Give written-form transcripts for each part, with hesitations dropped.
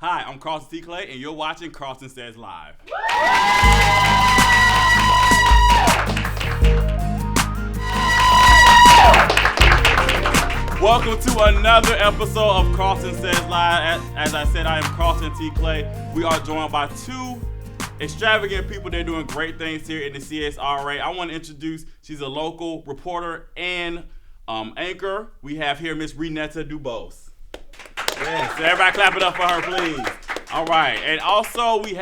Hi, I'm Carlton T. Clay, and you're watching KARLTON Says Live. Welcome to another episode of KARLTON Says Live. As I said, I am Carlton T. Clay. We are joined by two extravagant people. They're doing great things here in the CSRA. I want to introduce, she's a local reporter and anchor. We have here Miss Renetta Dubose. Yes, so everybody clap it up for her, please. All right, and also he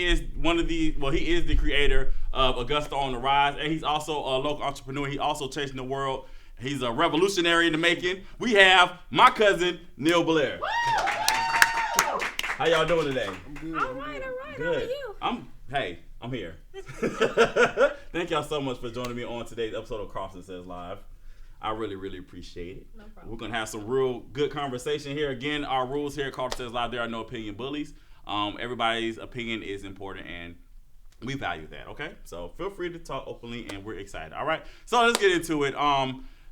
is the creator of Augusta on the Rise, and he's also a local entrepreneur. He's also chasing the world. He's a revolutionary in the making. We have my cousin, Neil Blair. How y'all doing today? I'm good. All right. Good. How are you? I'm here. Thank y'all so much for joining me on today's episode of KARLTON Says Live. I really, really appreciate it. No problem. We're going to have some real good conversation here. Again, our rules here at KARLTON Says Live, there are no opinion bullies. Everybody's opinion is important, and we value that, okay? So feel free to talk openly, and we're excited. All right? So let's get into it.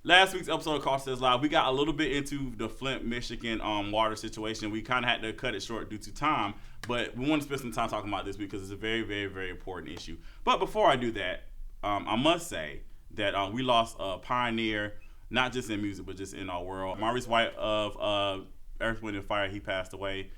Last week's episode of KARLTON Says Live, we got a little bit into the Flint, Michigan water situation. We kind of had to cut it short due to time, but we want to spend some time talking about this because it's a very, very, very important issue. But before I do that, I must say that we lost a pioneer, not just in music, but just in our world. Maurice White of Earth, Wind & Fire, he passed away.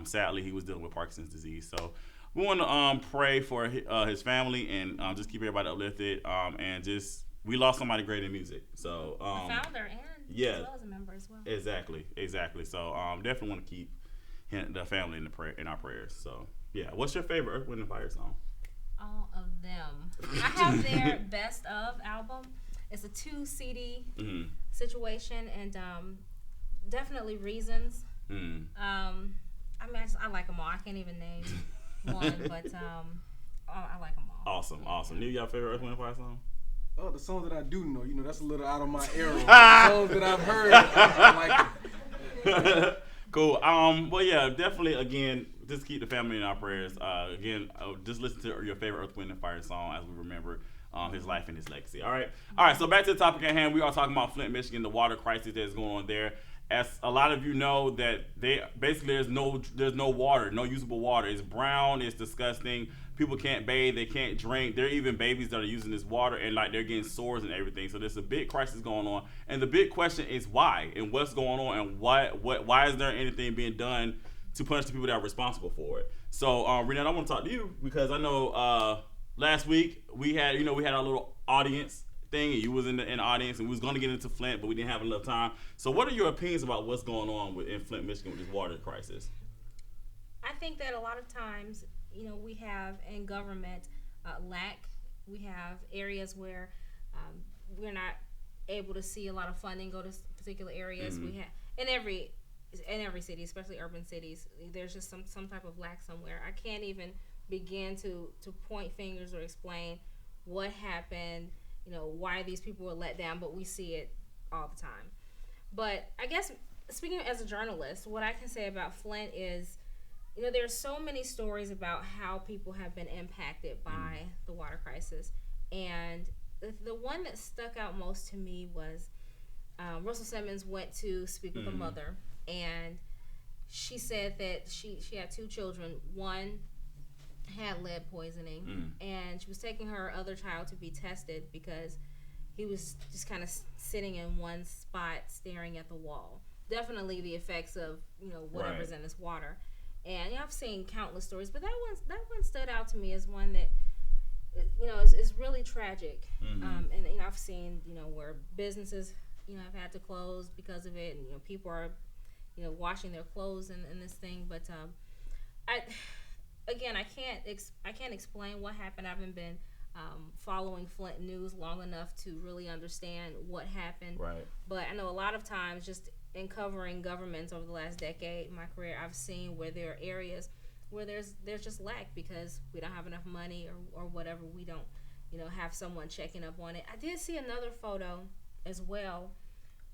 Sadly, he was dealing with Parkinson's disease. So we want to pray for his family and just keep everybody uplifted. And just, we lost somebody great in music. So the founder and as well as a member as well. Exactly. So definitely want to keep the family in our prayers. So yeah, what's your favorite Earth, Wind & Fire song? All of them. I have their best of album. It's a 2 CD situation, and definitely Reasons. I like them all. I can't even name one, but I like them all. Awesome. Neil, y'all favorite Earth, Wind & Fire song? Oh, the songs that I do know, that's a little out of my era. The songs that I've heard, I like them. Cool. Well, yeah, definitely. Again, just keep the family in our prayers. Just listen to your favorite Earth, Wind & Fire song as we remember his life and his legacy. All right. So back to the topic at hand. We are talking about Flint, Michigan, the water crisis that is going on there. As a lot of you know, that there's no water, no usable water. It's brown. It's disgusting. People can't bathe. They can't drink. There are even babies that are using this water and they're getting sores and everything. So there's a big crisis going on. And the big question is why and what's going on and why is there anything being done to punish the people that are responsible for it? So Renata, I want to talk to you because I know last week we had our little audience thing, and you was in the audience, and we was going to get into Flint, but we didn't have enough time. So what are your opinions about what's going on in Flint, Michigan with this water crisis? I think that a lot of times, we have in government lack. We have areas where we're not able to see a lot of funding go to particular areas. We have in every city, especially urban cities, there's just some type of lack somewhere. I can't even begin to point fingers or explain what happened, why these people were let down, but we see it all the time. But I guess speaking as a journalist, what I can say about Flint is, there's so many stories about how people have been impacted by the water crisis. And the one that stuck out most to me was Russell Simmons went to speak with a mother, and she said that she had 2 children. One had lead poisoning, and she was taking her other child to be tested because he was just kind of sitting in one spot staring at the wall. Definitely the effects of whatever's in this water. And I've seen countless stories, but that one stood out to me as one that is really tragic. And I've seen where businesses have had to close because of it, and people are washing their clothes in this thing. But I can't explain what happened. I haven't been following Flint news long enough to really understand what happened. Right. But I know a lot of times, just in covering governments over the last decade, my career, I've seen where there are areas where there's just lack because we don't have enough money or whatever. We don't have someone checking up on it. I did see another photo as well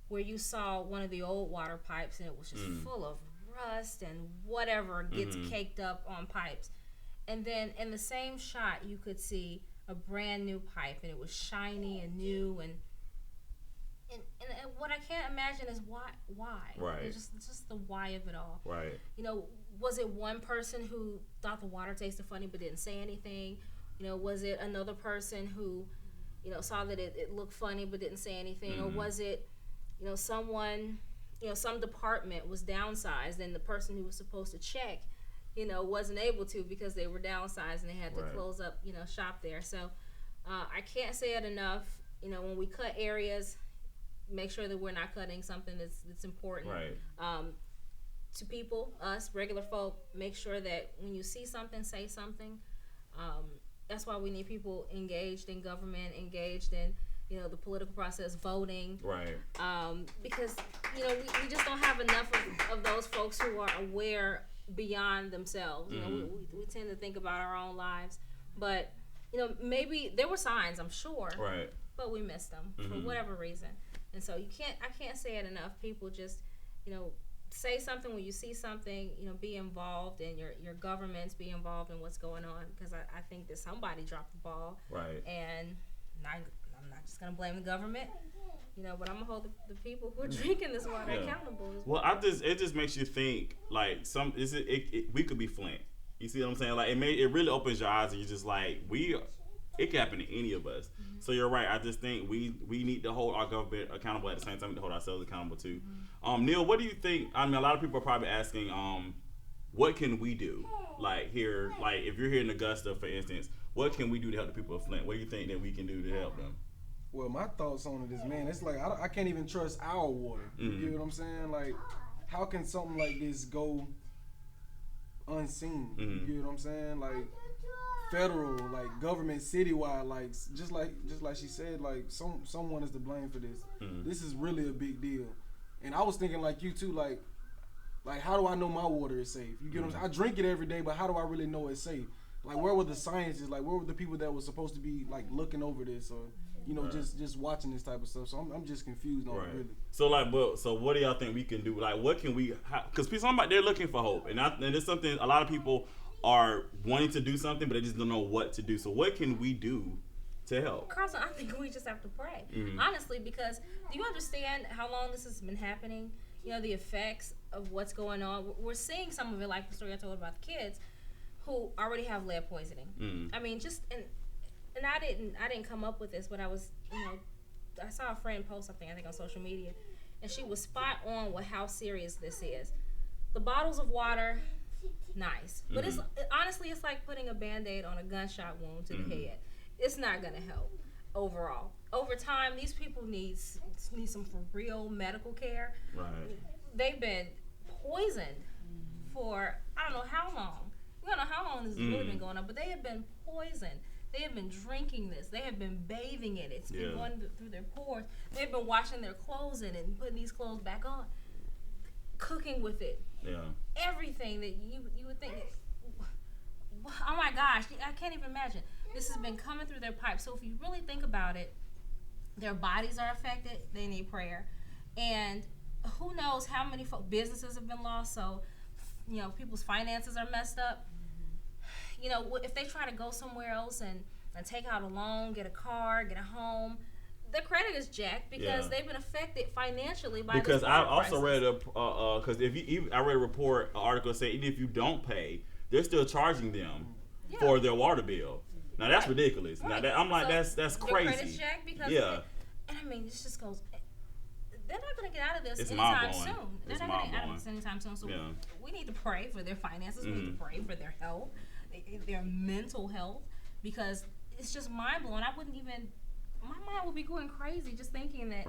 where you saw one of the old water pipes, and it was just full of rust and whatever gets caked up on pipes. And then in the same shot, you could see a brand new pipe, and it was shiny and new, and what I can't imagine is why. Right. It's just the why of it all. Right. was it one person who thought the water tasted funny but didn't say anything? Was it another person who, saw that it looked funny but didn't say anything? Or was it, someone, some department was downsized and the person who was supposed to check, wasn't able to because they were downsized and they had to close up, shop there. So I can't say it enough. When we cut areas, make sure that we're not cutting something that's important. Right. To people, us, regular folk, make sure that when you see something, say something. That's why we need people engaged in government, engaged in, the political process, voting. Right. Because, we just don't have enough of those folks who are aware beyond themselves. We tend to think about our own lives. But, maybe there were signs, I'm sure. Right. But we missed them for whatever reason. And so I can't say it enough. People just, say something when you see something, be involved in your governments, be involved in what's going on, because I think that somebody dropped the ball. Right. And I'm not just going to blame the government, but I'm going to hold the people who are drinking this water accountable. Well, it just makes you think, like, we could be Flint. You see what I'm saying? Like, it really opens your eyes and you're just like, it could happen to any of us. Mm-hmm. So you're right. I just think we need to hold our government accountable at the same time we need to hold ourselves accountable too. Mm-hmm. Neil, what do you think? I mean, a lot of people are probably asking, what can we do? Like here, like if you're here in Augusta, for instance, what can we do to help the people of Flint? What do you think that we can do to help them? Well, my thoughts on it is, man, it's like I can't even trust our water. You get what I'm saying? Like, how can something like this go unseen? You get what I'm saying? Like, federal, like government, citywide, like just like she said, like someone is to blame for this. This is really a big deal. And I was thinking like you too, like how do I know my water is safe? You get what I'm saying? I drink it every day, but how do I really know it's safe? Like, where were the scientists? Like, where were the people that were supposed to be like looking over this, or just watching this type of stuff? So I'm just confused on it really. So so what do y'all think we can do? Like, what can we? Because they're looking for hope, and it's something a lot of people are wanting to do something, but they just don't know what to do. So what can we do to help? Carlton, I think we just have to pray, honestly, because do you understand how long this has been happening? The effects of what's going on. We're seeing some of it, like the story I told about the kids who already have lead poisoning. I mean, and I didn't come up with this, but I was, I saw a friend post something, I think on social media, and she was spot on with how serious this is. The bottles of water, nice, but honestly it's like putting a Band-Aid on a gunshot wound to the head. It's not gonna help overall. Over time, these people need some for real medical care. Right. They've been poisoned for I don't know how long. We don't know how long this has really been going on, but they have been poisoned. They have been drinking this. They have been bathing in it. It's been going through their pores. They've been washing their clothes in it and putting these clothes back on, cooking with it. Yeah. Everything that you would think. Oh my gosh, I can't even imagine. This has been coming through their pipes. So if you really think about it, their bodies are affected. They need prayer, and who knows how many businesses have been lost. So people's finances are messed up. If they try to go somewhere else and take out a loan, get a car, get a home, their credit is jacked because they've been affected financially by this. Because I also read I read a report, an article saying even if you don't pay, they're still charging them for their water bill. Now that's ridiculous. Right. Now I'm like, that's crazy. Their credit's jacked because and I mean, this just goes. They're not going to get out of this anytime soon. They're not going to get out of this anytime soon. So we need to pray for their finances. We need to pray for their health, their mental health, because it's just mind blowing. My mind would be going crazy just thinking that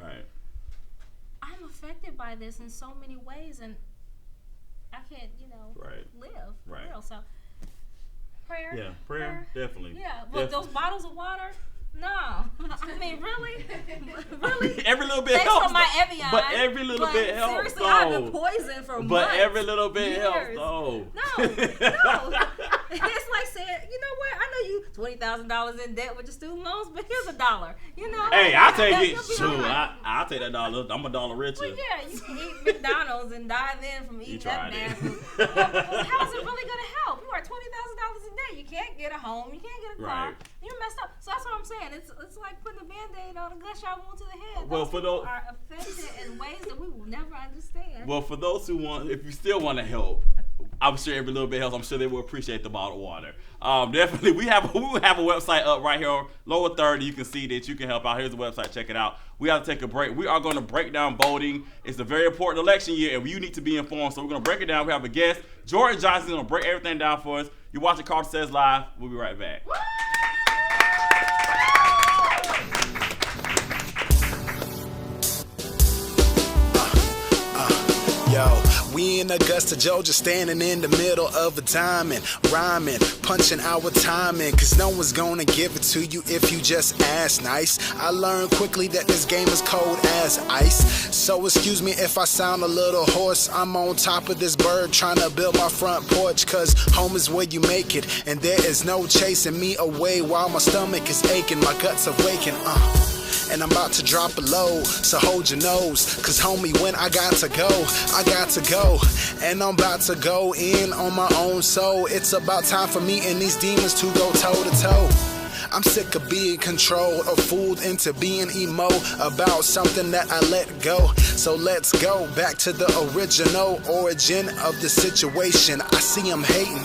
I'm affected by this in so many ways, and I can't, live for real. So prayer. Yeah, prayer, definitely. Yeah, but those bottles of water. No, I mean really. Every little bit helps. Thanks for my Evian. But every little bit helps. Seriously, I've been poisoned for months. But every little bit helps, though. No. It's like saying, you know what? I know you $20,000 in debt with your student loans, but here's $1. Hey, I'll take it. Sure, I'll take that $1. I'm $1 richer. Well, yeah, you can eat McDonald's and die then from eating that bad food. How is it really gonna help? You are $20,000 in debt. You can't get a home. You can't get a car. Right. You're messed up. So that's what I'm saying. It's like putting a Band-Aid on a gunshot wound to the head. Well, for those are affected in ways that we will never understand. Well, for those who want, if you still want to help, I'm sure every little bit helps. I'm sure they will appreciate the bottled water. Definitely, we have a website up right here, lower third. You can see that you can help out. Here's the website. Check it out. We have to take a break. We are going to break down voting. It's a very important election year, and you need to be informed. So we're going to break it down. We have a guest, Jordan Johnson, going to break everything down for us. You're watching KARLTON Says Live. We'll be right back. Yo, we in Augusta, Georgia, standing in the middle of a diamond, rhyming, punching our timing, cause no one's gonna give it to you if you just ask nice. I learned quickly that this game is cold as ice, so excuse me if I sound a little hoarse. I'm on top of this bird trying to build my front porch, cause home is where you make it, and there is no chasing me away while my stomach is aching, my guts are waking, and I'm about to drop a load, so hold your nose, cause homie, when I got to go, and I'm about to go in on my own soul. It's about time for me and these demons to go toe to toe. I'm sick of being controlled or fooled into being emo about something that I let go. So let's go back to the original origin of the situation. I see them hating,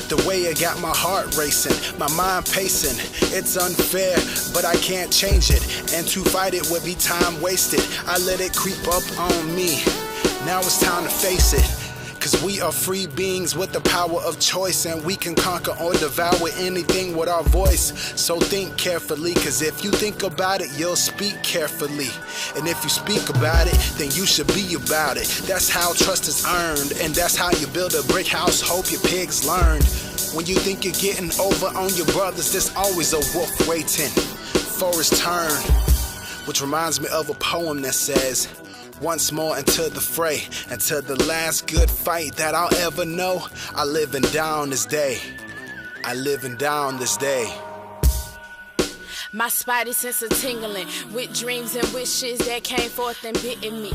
the way it got my heart racing, my mind pacing. It's unfair, but I can't change it, and to fight it would be time wasted. I let it creep up on me. Now it's time to face it, cause we are free beings with the power of choice, and we can conquer or devour anything with our voice. So think carefully, cause if you think about it, you'll speak carefully, and if you speak about it, then you should be about it. That's how trust is earned, and that's how you build a brick house. Hope your pigs learned. When you think you're getting over on your brothers, there's always a wolf waiting for his turn. Which reminds me of a poem that says, once more into the fray, until the last good fight that I'll ever know. I live and die on this day. I live and die on this day. My spidey sense of tingling with dreams and wishes that came forth and bitten me.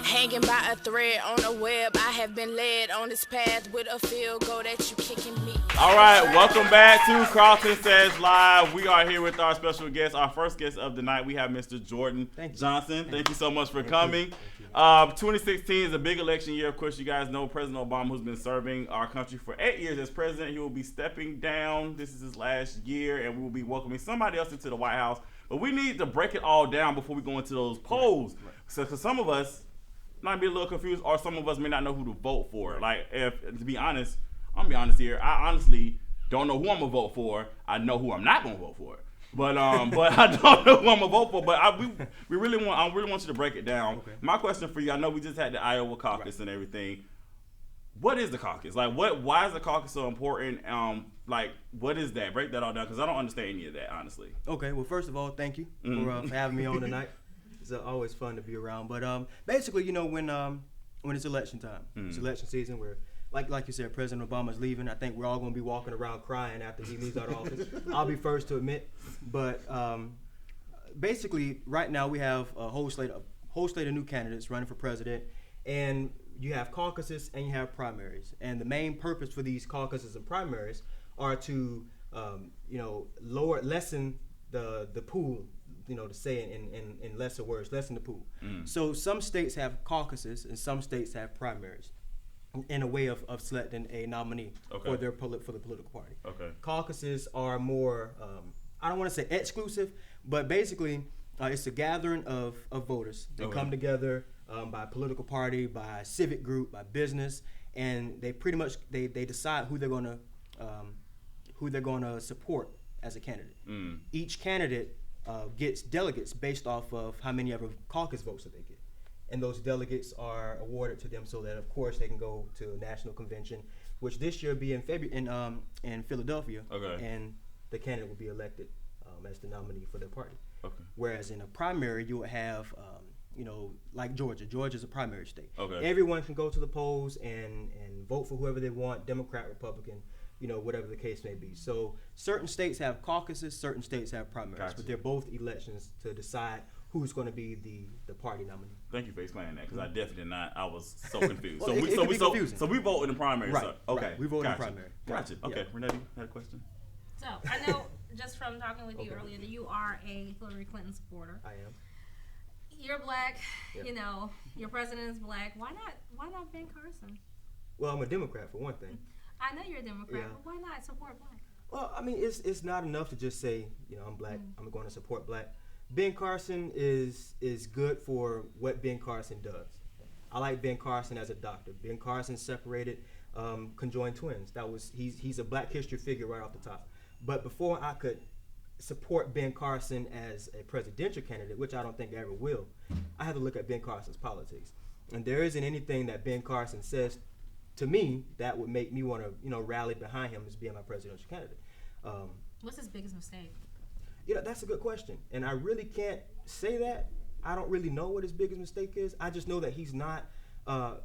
Hanging by a thread on a web, I have been led on this path with a field goal that you kicking me. All right, welcome back to KARLTON Says Live. We are here with our special guest, our first guest of the night. We have Mr. Jordan Johnson. Thank you so much for coming. 2016 is a big election year. Of course, you guys know President Obama, who's been serving our country for 8 years as president. He will be stepping down. This is his last year, and we will be welcoming somebody else into the White House. But we need to break it all down before we go into those polls. So for some of us, might be a little confused, or some of us may not know who to vote for. Like, if to be honest, I'm gonna be honest here. I honestly don't know who I'm gonna vote for. I know who I'm not gonna vote for, but I don't know who I'm gonna vote for. But I really want you to break it down. Okay. My question for you: I know we just had the Iowa caucus and everything. What is the caucus? Like, why is the caucus so important? Like, what is that? Break that all down, because I don't understand any of that, honestly. Okay. Well, first of all, thank you for having me on tonight. It's always fun to be around. But basically, you know, when it's election time, it's election season, where like you said, President Obama's leaving. I think we're all going to be walking around crying after he leaves out of office. I'll be first to admit. But basically, right now we have a whole slate of new candidates running for president, and you have caucuses and you have primaries. And the main purpose for these caucuses and primaries are to lessen the pool. You know, to say in lesser words, lessen the pool. So some states have caucuses and some states have primaries in a way of selecting a nominee for the political party. Okay. Caucuses are more, I don't want to say exclusive, but basically it's a gathering of voters. They come together by political party, by civic group, by business, and they pretty much they decide who they're gonna support as a candidate. Each candidate gets delegates based off of how many ever caucus votes that they get. And those delegates are awarded to them so that, of course, they can go to a national convention, which this year will be in Philadelphia. Okay. And the candidate will be elected as the nominee for their party. Okay. Whereas in a primary, you would have, like Georgia. Georgia's a primary state. Okay. Everyone can go to the polls and vote for whoever they want, Democrat, Republican, whatever the case may be. So certain states have caucuses, certain states have primaries, but they're both elections to decide who's going to be the party nominee. Thank you for explaining that, because I definitely did not. I was so confused. Well, so we vote in the primary. Right. So, okay. Right. We vote in the primary. Gotcha. Okay. Renee, you had a question? So I know just from talking with you earlier that you are a Hillary Clinton supporter. I am. You're black. Yep. Your president is black. Why not Ben Carson? Well, I'm a Democrat for one thing. I know you're a Democrat, Yeah. but why not support black? Well, I mean, it's not enough to just say, I'm black, I'm going to support black. Ben Carson is good for what Ben Carson does. I like Ben Carson as a doctor. Ben Carson separated conjoined twins. He's a Black history figure right off the top. But before I could support Ben Carson as a presidential candidate, which I don't think I ever will, I had to look at Ben Carson's politics. And there isn't anything that Ben Carson says to me that would make me want to, rally behind him as being my presidential candidate. What's his biggest mistake? That's a good question, and I really can't say that. I don't really know what his biggest mistake is. I just know that he's not.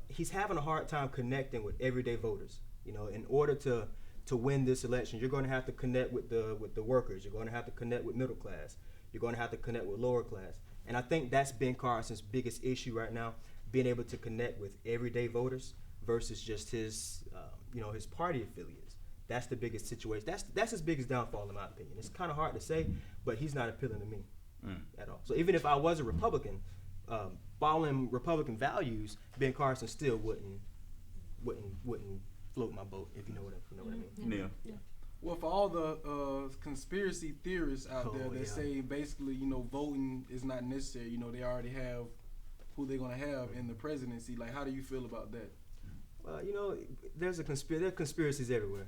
He's having a hard time connecting with everyday voters. In order to win this election, you're going to have to connect with the workers. You're going to have to connect with middle class. You're going to have to connect with lower class. And I think that's Ben Carson's biggest issue right now, being able to connect with everyday voters versus just his party affiliates. That's the biggest situation. That's his biggest downfall, in my opinion. It's kind of hard to say, but he's not appealing to me at all. So even if I was a Republican, following Republican values, Ben Carson still wouldn't float my boat, if you know what I mean. Yeah. Well, for all the conspiracy theorists out there that say basically, voting is not necessary. They already have who they're gonna have in the presidency. Like, how do you feel about that? There are conspiracies everywhere.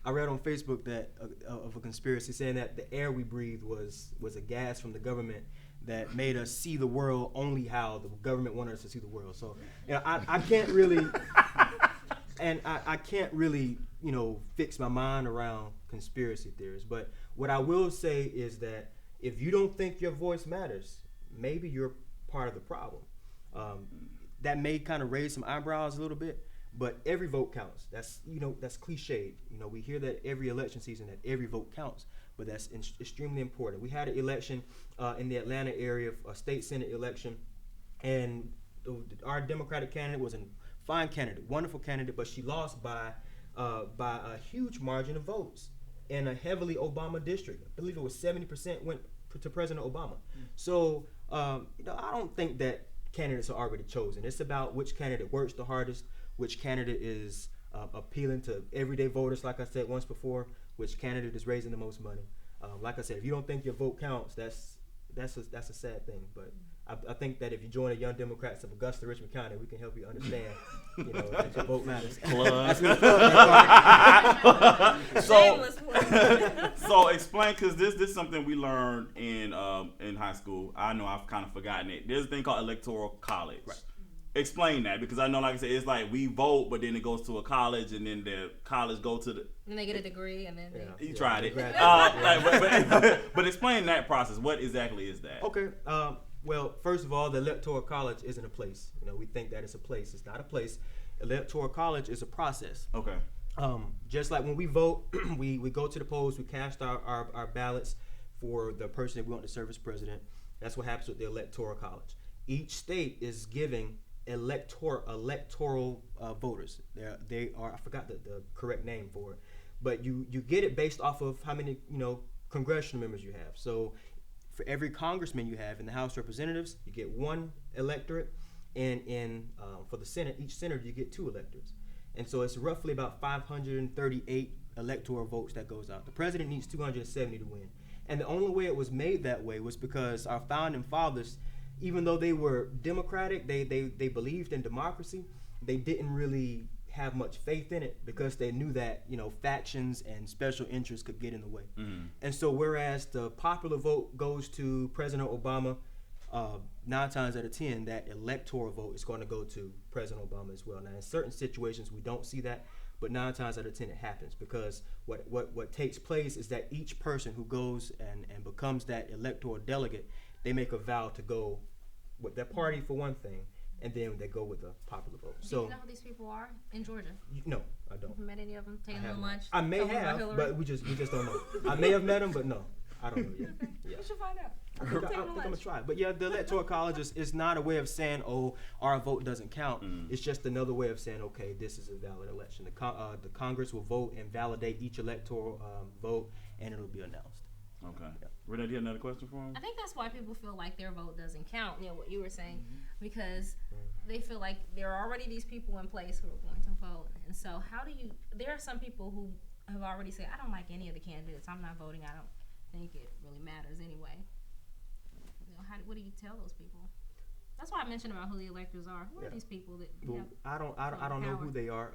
I read on Facebook that of a conspiracy saying that the air we breathed was a gas from the government that made us see the world only how the government wanted us to see the world. So, I can't really, and I can't really, fix my mind around conspiracy theories. But what I will say is that if you don't think your voice matters, maybe you're part of the problem. That may kind of raise some eyebrows a little bit, but every vote counts. That's cliched. We hear that every election season, that every vote counts, but that's extremely important. We had an election in the Atlanta area, a state senate election, and our Democratic candidate was a fine candidate, wonderful candidate, but she lost by a huge margin of votes in a heavily Obama district. I believe it was 70% went to President Obama. So I don't think that candidates are already chosen. It's about which candidate works the hardest, which candidate is appealing to everyday voters, like I said once before, which candidate is raising the most money. Like I said, if you don't think your vote counts, that's a sad thing. But I think that if you join the Young Democrats of Augusta, Richmond County, we can help you understand, that your vote matters. So explain, because this is something we learned in high school. I know I've kind of forgotten it. There's a thing called electoral college. Right. Explain that, because I know, like I said, it's like we vote, but then it goes to a college, and then the college go to the. And they get a degree, and then you tried it. But explain that process. What exactly is that? Okay. Well, first of all, the electoral college isn't a place. We think that it's a place. It's not a place. Electoral college is a process. Okay. Just like when we vote, we go to the polls, we cast our ballots for the person that we want to serve as president. That's what happens with the electoral college. Each state is giving electoral voters. They are, I forgot the correct name for it, but you get it based off of how many congressional members you have. So for every congressman you have in the House of Representatives, you get one electorate, and for the Senate, each senator you get two electors. And so it's roughly about 538 electoral votes that goes out. The president needs 270 to win. And the only way it was made that way was because our founding fathers, even though they were democratic, they believed in democracy, they didn't really have much faith in it because they knew that factions and special interests could get in the way. And so whereas the popular vote goes to President Obama, 9 times out of 10 that electoral vote is going to go to President Obama as well. Now in certain situations we don't see that, but 9 times out of 10 it happens, because what takes place is that each person who goes and becomes that electoral delegate, they make a vow to go with their party for one thing, and then they go with the popular vote. Do you know who these people are in Georgia? No, I don't. Have you met any of them? Taking them lunch? I may have, but we just don't know. I may have met them, but no, I don't know yet. Okay. Yeah. We should find out. I think I'm gonna try. But yeah, the electoral college is not a way of saying, our vote doesn't count. It's just another way of saying, okay, this is a valid election. The Congress will vote and validate each electoral vote, and it'll be announced. Okay. Yeah. Renee, do you have another question for him? I think that's why people feel like their vote doesn't count. What you were saying, because they feel like there are already these people in place who are going to vote. And so there are some people who have already said, I don't like any of the candidates. I'm not voting. I don't think it really matters anyway. What do you tell those people? That's why I mentioned about who the electors are. Who are these people that I don't know who they are,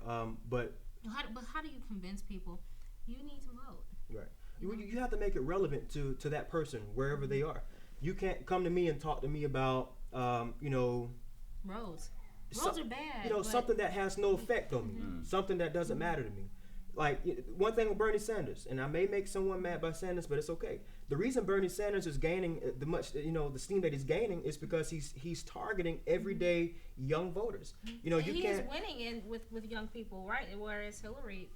but how do you convince people you need to vote? Right. You have to make it relevant to that person wherever they are. You can't come to me and talk to me about roads. Roads are bad. Something that has no effect on me. Something that doesn't matter to me. Like one thing with Bernie Sanders, and I may make someone mad by saying this, but it's okay. The reason Bernie Sanders is gaining the steam that he's gaining is because he's targeting everyday young voters. He is winning with young people, right? Whereas Hillary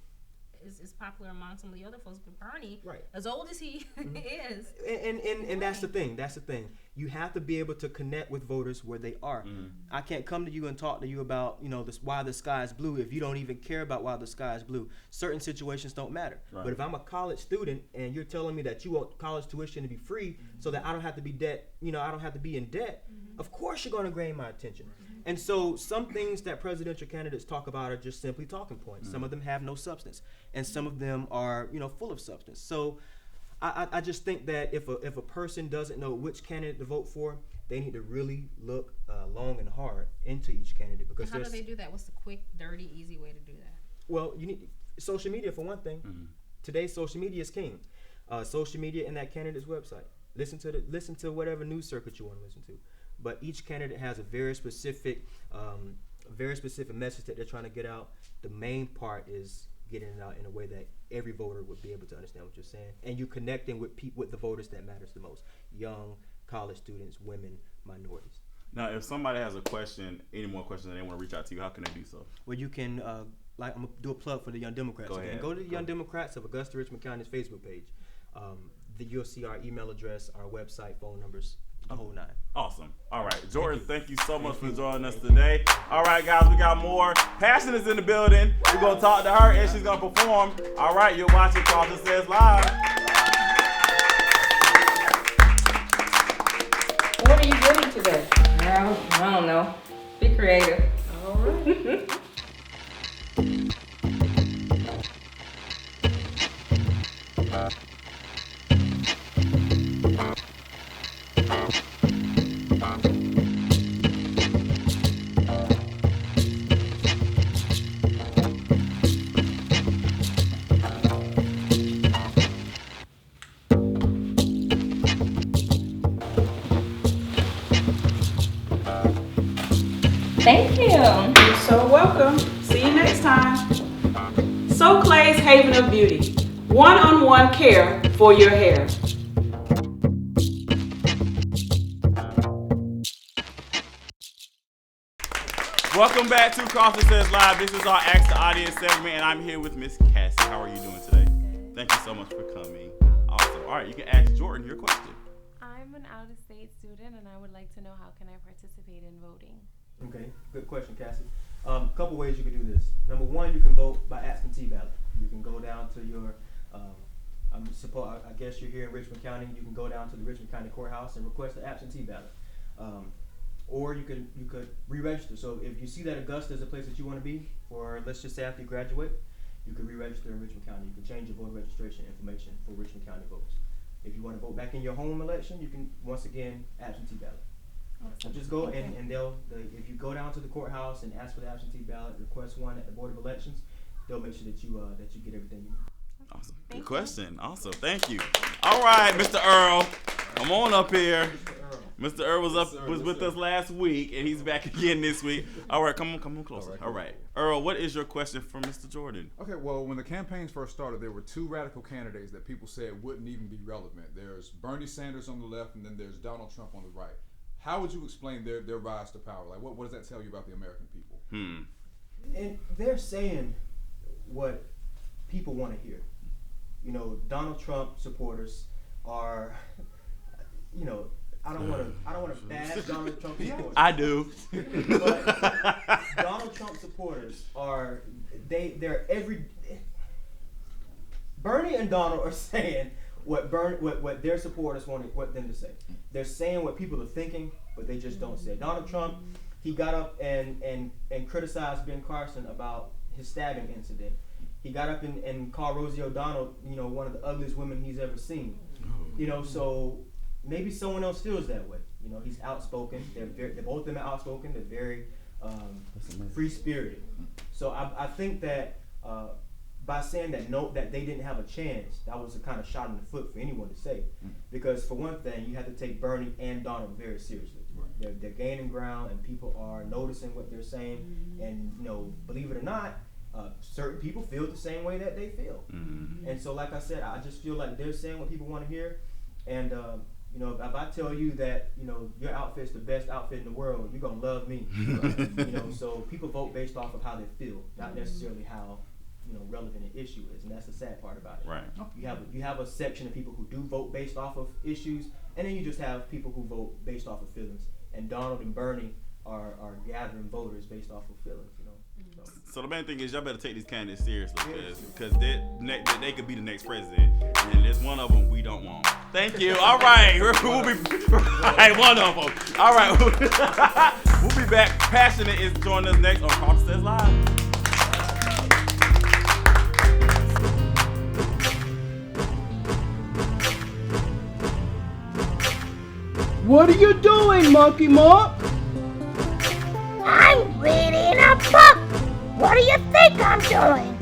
is popular among some of the other folks, but Bernie, right, as old as he is, and that's the thing. That's the thing. You have to be able to connect with voters where they are. I can't come to you and talk to you about why the sky is blue if you don't even care about why the sky is blue. Certain situations don't matter. Right. But if I'm a college student and you're telling me that you want college tuition to be free so that I don't have to be I don't have to be in debt, of course you're going to gain my attention. And so some things that presidential candidates talk about are just simply talking points. Some of them have no substance, and some of them are full of substance. So I just think that if a person doesn't know which candidate to vote for, they need to really look long and hard into each candidate. Because how do they do that? What's the quick, dirty, easy way to do that? Well, you need social media for one thing. Today, social media is king. Social media and that candidate's website. Listen to whatever news circuit you want to listen to. But each candidate has a very specific message that they're trying to get out. The main part is getting it out in a way that every voter would be able to understand what you're saying, and you connecting with the voters that matters the most: young, college students, women, minorities. Now, if somebody has any more questions, and they want to reach out to you, how can they do so? Well, you can I'm gonna do a plug for the Young Democrats. Go ahead. Go to the Young Democrats of Augusta Richmond County's Facebook page. You'll see our email address, our website, phone numbers. The whole nine. Awesome. All right, Jordan, thank you so much for joining us today. All right, guys, we got more. Passion is in the building. We're going to talk to her, and she's going to perform. All right, you're watching KARLTON Says Live. What are you doing today? I don't know. Be creative. All right. Thank you. You're so welcome. See you next time. So Clay's Haven of Beauty. One-on-one care for your hair. Welcome back to KARLTON Says Live. This is our Ask the Audience segment, and I'm here with Miss Cassie. How are you doing today? Thank you so much for coming. Awesome. All right, you can ask Jordan your question. I'm an out-of-state student, and I would like to know how can I participate in voting. Okay, good question, Cassie. A couple ways you can do this. Number one, you can vote by absentee ballot. You can go down to your, I guess you're here in Richmond County. You can go down to the Richmond County Courthouse and request an absentee ballot. Or you could re-register. So if you see that Augusta is a place that you want to be, or let's just say after you graduate, you could re-register in Richmond County. You can change your voter registration information for Richmond County votes. If you want to vote back in your home election, you can once again absentee ballot. So just go and if you go down to the courthouse and ask for the absentee ballot, request one at the Board of Elections, they'll make sure that you get everything you need. Awesome. Good question. Awesome. Thank you. All right, Mr. Earl, come on up here. Mr. Earl was with us last week, and he's back again this week. All right, come on closer. All right. Earl, what is your question for Mr. Jordan? Okay, well, when the campaigns first started, there were two radical candidates that people said wouldn't even be relevant. There's Bernie Sanders on the left, and then there's Donald Trump on the right. How would you explain their rise to power? Like, what does that tell you about the American people? And they're saying what people want to hear. Donald Trump supporters are, I don't want to bash Donald Trump supporters. I do. But Donald Trump supporters are they're Bernie and Donald are saying what their supporters want them to say. They're saying what people are thinking, but they just don't say it. Donald Trump, he got up and criticized Ben Carson about his stabbing incident. He got up and called Rosie O'Donnell, you know, one of the ugliest women he's ever seen. You know, so maybe someone else feels that way. You know, he's outspoken. They're both of them are outspoken. They're very free-spirited. So I think that by saying that they didn't have a chance, that was a kind of shot in the foot for anyone to say. Because for one thing, you have to take Bernie and Donald very seriously. Right. They're gaining ground, and people are noticing what they're saying. And, you know, believe it or not, certain people feel the same way that they feel. And so, like I said, I just feel like they're saying what people want to hear. And, you know, if I tell you that, you know, your outfit's the best outfit in the world, you're going to love me. You know, so people vote based off of how they feel, not necessarily how, you know, relevant an issue is. And that's the sad part about it. Right. You have a section of people who do vote based off of issues, and then you just have people who vote based off of feelings. And Donald and Bernie are gathering voters based off of feelings, you know. So the main thing is y'all better take these candidates seriously, because they could be the next president, and there's one of them we don't want. Thank you. All right, we'll be right, one of them. All right, we'll be back. Passionate is joining us next on KARLTON Says Live. What are you doing, Monkey Mark? I'm reading a book. What do you think I'm doing?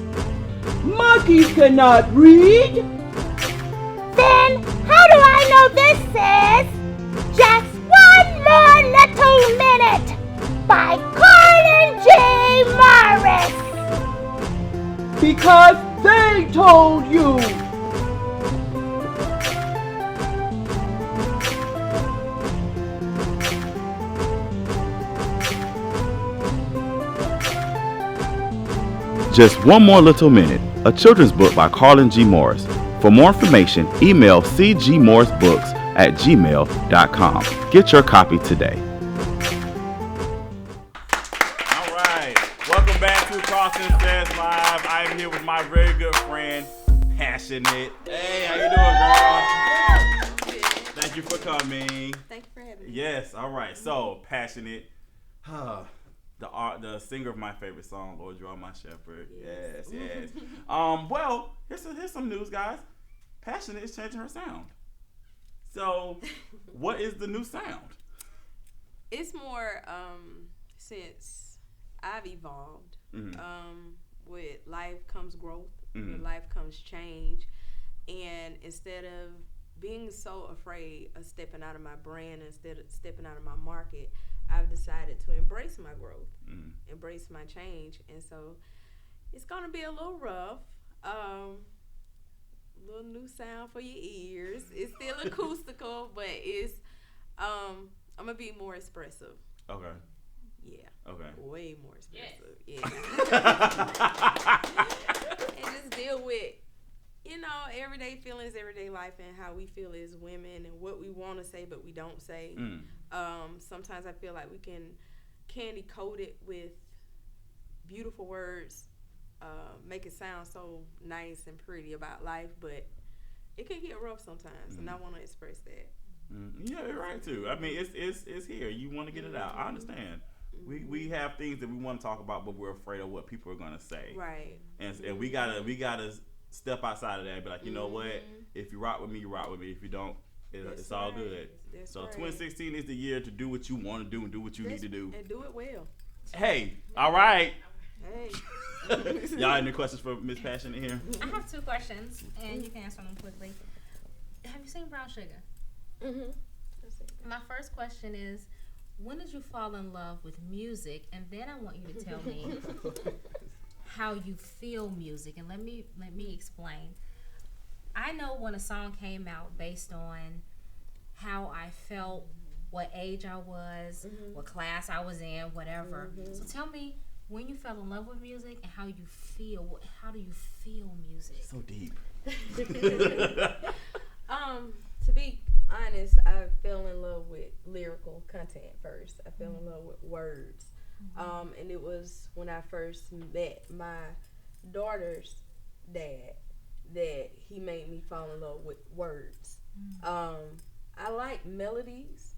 Monkeys cannot read. Then how do I know this says Just One More Little Minute by Carlton J. Morris? Because they told you. Just One More Little Minute, a children's book by Carlton G. Morris. For more information, email cgmorrisbooks@gmail.com. Get your copy today. All right. Welcome back to KARLTON Says Live. I'm here with my very good friend, Passionate. Hey, how you doing, girl? Thank you for coming. Thank you for having me. Yes, all right. So, Passionate. The singer of my favorite song, Lord, You Are My Shepherd. Yes. Well, here's some news, guys. Passionate is changing her sound. So, what is the new sound? It's more since I've evolved. With life comes growth. With life comes change. And instead of being so afraid of stepping out of my brand, instead of stepping out of my market, I've decided to embrace my growth, embrace my change. And so it's going to be a little rough, little new sound for your ears. It's still acoustical, but it's, I'm going to be more expressive. Okay. Yeah. Okay. Way more expressive. Yeah. And just deal with, you know, everyday feelings, everyday life, and how we feel as women and what we want to say but we don't say. Sometimes I feel like we can candy coat it with beautiful words, make it sound so nice and pretty about life, but it can get rough sometimes, and I want to express that. Yeah, you're right too. I mean, it's here. You want to get it out. I understand. We have things that we want to talk about, but we're afraid of what people are gonna say. Right. And we gotta step outside of that and be like, you know what? If you rock with me, you rock with me. If you don't, it's all good. So 2016 is the year to do what you want to do and do what you need to do. And do it well. Hey, all right. Hey. Y'all have any questions for Miss Passionate here? I have 2 questions, and you can answer them quickly. Have you seen Brown Sugar? My first question is, when did you fall in love with music? And then I want you to tell me how you feel music, and let me explain. I know when a song came out based on how I felt, what age I was, what class I was in, whatever. So tell me when you fell in love with music and how you feel. How do you feel music? So deep. To be honest, I fell in love with lyrical content first. I fell in love with words. And it was when I first met my daughter's dad that he made me fall in love with words. I like melodies,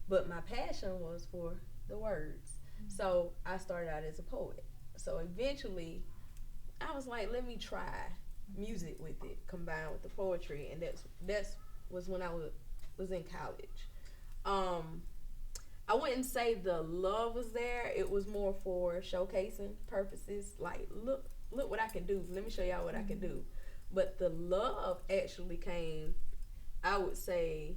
but my passion was for the words. So I started out as a poet. So eventually, I was like, let me try music with it, combined with the poetry, and that's was when I was in college. I wouldn't say the love was there. It was more for showcasing purposes. Like, look what I can do. Let me show y'all what I can do. But the love actually came, I would say,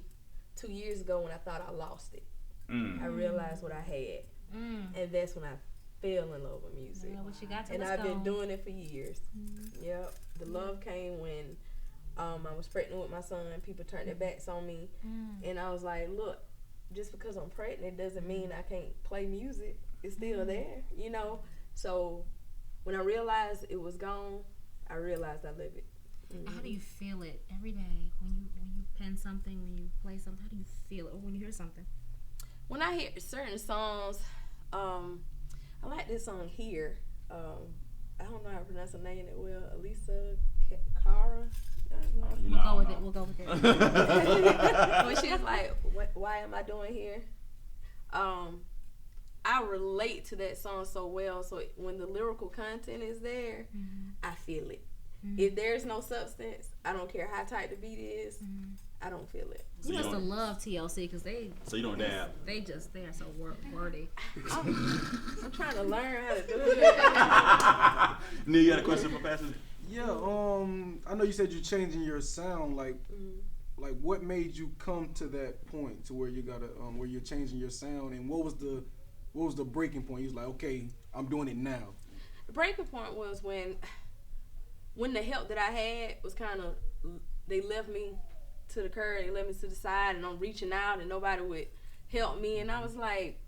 2 years ago when I thought I lost it. I realized what I had. And that's when I fell in love with music. Yeah, what you got to and I've been doing it for years. Yep. The love came when I was pregnant with my son. People turned their backs on me. And I was like, look, just because I'm pregnant doesn't mean I can't play music. It's still there, you know? So when I realized it was gone, I realized I live it. How do you feel it every day when you pen something, when you play something? How do you feel it when you hear something? When I hear certain songs, I like this song Here. I don't know how to pronounce her name that well. Elisa Cara. We'll go with it. When she's like, why am I doing here? I relate to that song so well. So when the lyrical content is there, I feel it. If there's no substance, I don't care how tight the beat is, I don't feel it. So you must have loved TLC because they. So you don't dab. They are so wordy. I'm trying to learn how to do it. Neil, you got a question for Passionate? Yeah. I know you said you're changing your sound. Like what made you come to that point to where you gotta where you're changing your sound, and what was the breaking point? You was like, okay, I'm doing it now. The breaking point was when the help that I had was kind of, they left me to the curb, they left me to the side, and I'm reaching out and nobody would help me, and I was like,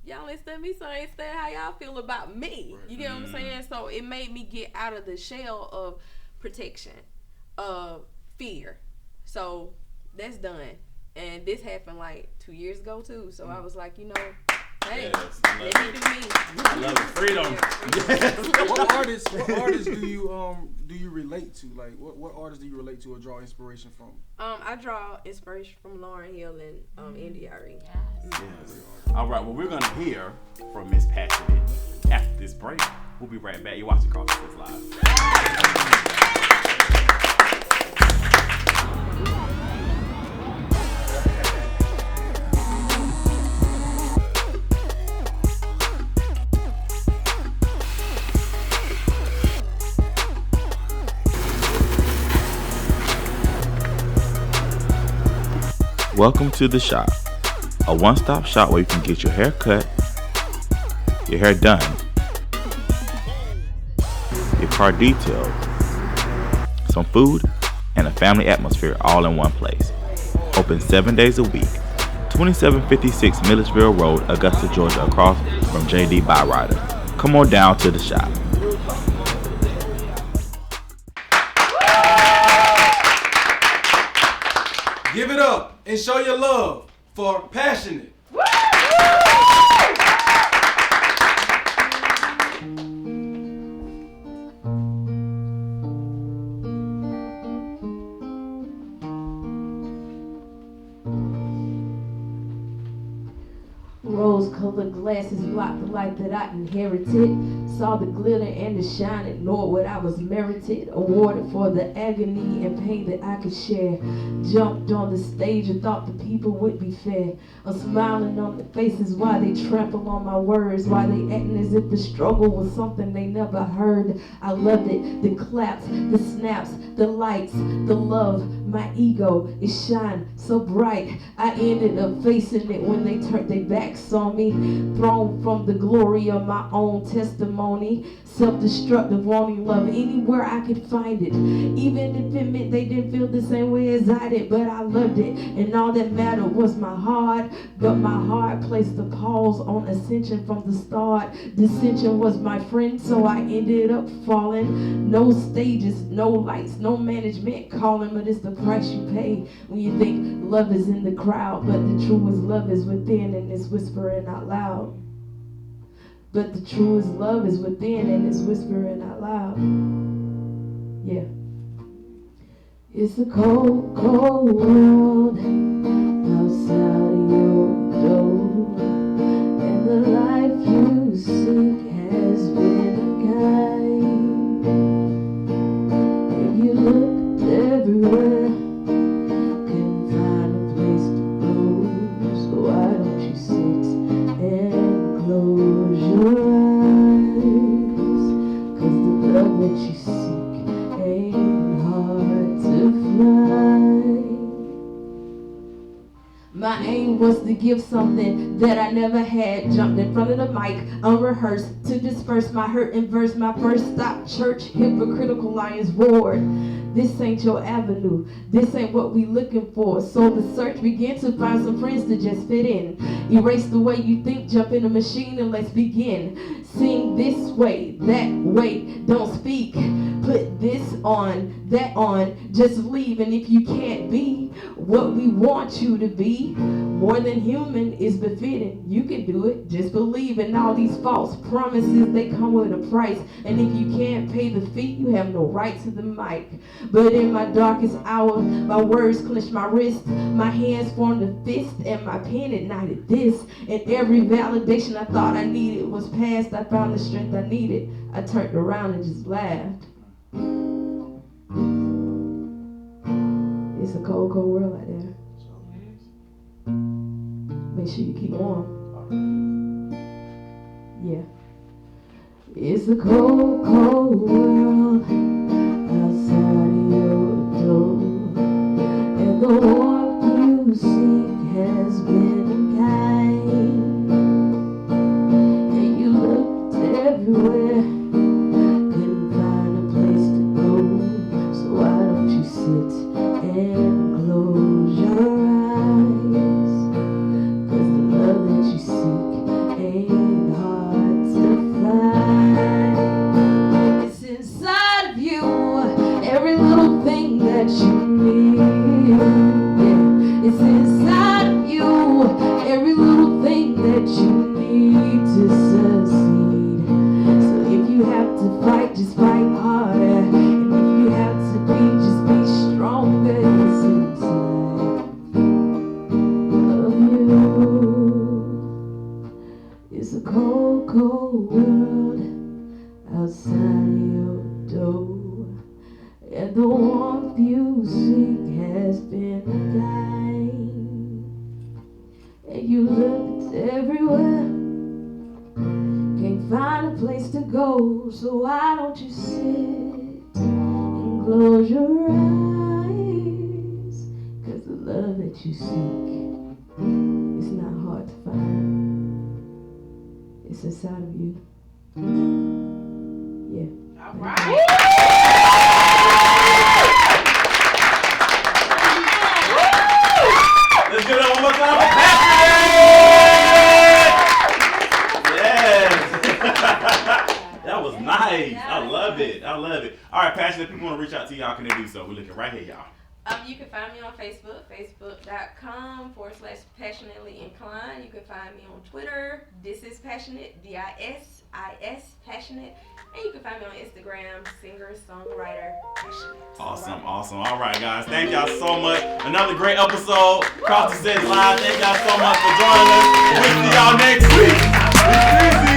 y'all instead of me, so instead how y'all feel about me, you get what I'm saying? So it made me get out of the shell of protection, of fear. So that's done, and this happened like 2 years ago too, so I was like, you know, hey, let me do me. I love it. Freedom. Yes. What artists do you relate to? Like what artists do you relate to or draw inspiration from? I draw inspiration from Lauryn Hill and NDRE. Yes. All right. Well, we're gonna hear from Miss Passionate after this break. We'll be right back. You're watching KARLTON SAYS Live. Welcome to the shop, a one-stop shop where you can get your hair cut, your hair done, your car detailed, some food, and a family atmosphere all in one place. Open 7 days a week, 2756 Milledgeville Road, Augusta, Georgia, across from JD Byrider. Come on down to the shop. Give it up and show your love for Passionate. Rose-colored glasses blocked the light that I inherited. Saw the glitter and the shine, ignored what I was merited. Awarded for the agony and pain that I could share. Jumped on the stage and thought the people would be fair. I'm smiling on their faces while they trample on my words. While they acting as if the struggle was something they never heard. I loved it, the claps, the snaps, the lights, the love. My ego, it shined so bright. I ended up facing it when they turned their backs on me. Thrown from the glory of my own testimony. Self-destructive, wanting love anywhere I could find it. Even if it meant they didn't feel the same way as I did, but I loved it. And all that mattered was my heart. But my heart placed a pause on ascension from the start. Dissension was my friend, so I ended up falling. No stages, no lights, no management calling, but it's the price you pay when you think love is in the crowd. But the truest love is within and it's whispering out loud. But the truest love is within and it's whispering out loud. Yeah. It's a cold, cold world outside of your door. was to give something that I never had. Jumped in front of the mic, unrehearsed, to disperse my hurt in verse. My first stop, church, hypocritical lions roared. This ain't your avenue, this ain't what we looking for. So the search began to find some friends to just fit in. Erase the way you think, jump in the machine and let's begin. Sing this way, that way, don't speak. Put this on, that on, just leave. And if you can't be what we want you to be, more than human is befitting. You can do it, just believe. In all these false promises, they come with a price. And if you can't pay the fee, you have no right to the mic. But in my darkest hour, my words clenched my wrist, my hands formed a fist, and my pen ignited this. And every validation I thought I needed was past. I found the strength I needed. I turned around and just laughed. It's a cold, cold world out there. Make sure you keep warm. Yeah. It's a cold, cold world outside of your door, and the warmth you seek has been kind, and you looked everywhere, couldn't find a place to go, so why don't you sit and close your eyes, 'cause the love that you seek ain't hard to find. It's inside of you, every little thing that you need. Yeah. It's inside of you, every little thing that you need to succeed. So if you have to fight, just fight harder. And if you have to be, just be stronger. It's inside of you. It's a cold, cold world outside your door, and the warmth you seek has been kind, and you looked everywhere, can't find a place to go, so why don't you sit and close your eyes, 'cause the love that you seek is not hard to find. It's inside of you. Yeah. All right. Let's give it up one more time for Passionate! Yes! That was nice. I love it. I love it. All right, Passionate, if people want to reach out to you, how can they do so? We're looking right here, y'all. You can find me on Facebook, facebook.com/passionately inclined. You can find me on Twitter, This Is Passionate, DISIS Passionate. And you can find me on Instagram, singer-songwriter Passionate. Awesome, awesome. All right, guys. Thank y'all so much. Another great episode. KARLTON Says Live. Thank y'all so much for joining us. We'll see y'all next week. Be easy.